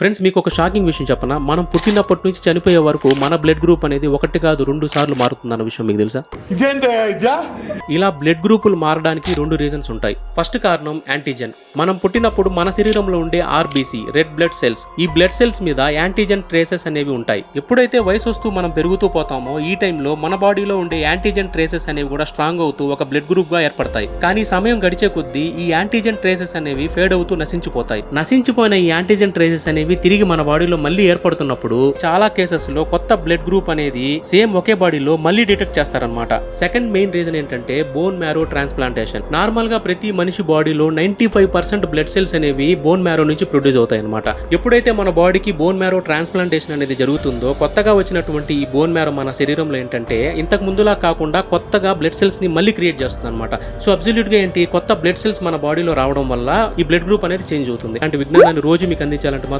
Friends, మీకు ఒక shocking విషయం చెప్పనా? మనం పుట్టినప్పటి నుంచి చనిపోయే వరకు మన బ్లడ్ గ్రూప్ అనేది 1 కాదు 2 సార్లు మారుతుందన్న విషయం మీకు తెలుసా? ఇలా బ్లడ్ గ్రూపులు మారడానికి 2 రీజన్స్ ఉంటాయి. ఫస్ట్ కారణం యాంటీజెన్. మనం పుట్టినప్పుడు మన శరీరంలో ఉండే ఆర్బీసీ, రెడ్ బ్లడ్ సెల్స్, ఈ బ్లడ్ సెల్స్ మీద యాంటీజెన్ ట్రేసెస్ అనేవి ఉంటాయి. ఎప్పుడైతే వయసు వస్తూ మనం పెరుగుతూ పోతామో ఈ టైంలో మన బాడీలో ఉండే యాంటీజెన్ ట్రేసెస్ అనేవి కూడా స్ట్రాంగ్ అవుతూ ఒక బ్లడ్ గ్రూప్ గా ఏర్పడతాయి. కానీ సమయం గడిచే కొద్దీ ఈ యాంటీజెన్ ట్రేసెస్ అనేవి ఫేడ్ అవుతూ నశించిపోతాయి. నశించిపోయిన ఈ యాంటీజెన్ ట్రేసెస్ అనేవి తిరిగి మన బాడీలో మళ్ళీ ఏర్పడుతున్నప్పుడు చాలా కేసెస్ లో కొత్త బ్లడ్ గ్రూప్ అనేది సేమ్ ఒకే బాడీలో మళ్ళీ డిటెక్ట్ చేస్తారనమాట. సెకండ్ మెయిన్ రీజన్ ఏంటంటే బోన్ మ్యారో ట్రాన్స్ప్లాంటేషన్. నార్మల్ గా ప్రతి మనిషి బాడీలో 95% బ్లడ్ సెల్స్ అనేవి బోన్ మ్యారో నుంచి ప్రొడ్యూస్ అవుతాయి అనమాట. ఎప్పుడైతే మన బాడీకి బోన్ మ్యారో ట్రాన్స్ప్లాంటేషన్ అనేది జరుగుతుందో కొత్తగా వచ్చినటువంటి ఈ బోన్ మ్యారో మన శరీరంలో ఏంటంటే ఇంతకు ముందులా కాకుండా కొత్తగా బ్లడ్ సెల్స్ ని మళ్ళీ క్రియేట్ చేస్తుంది అనమాట. సో అబ్సల్యూట్ గా ఏంటి, కొత్త బ్లడ్ సెల్స్ మన బాడీలో రావడం వల్ల ఈ బ్లడ్ గ్రూప్ అనేది చేంజ్ అవుతుంది. అంటే విజ్ఞానాన్ని రోజు మీకు అందించాలంటే మాత్రం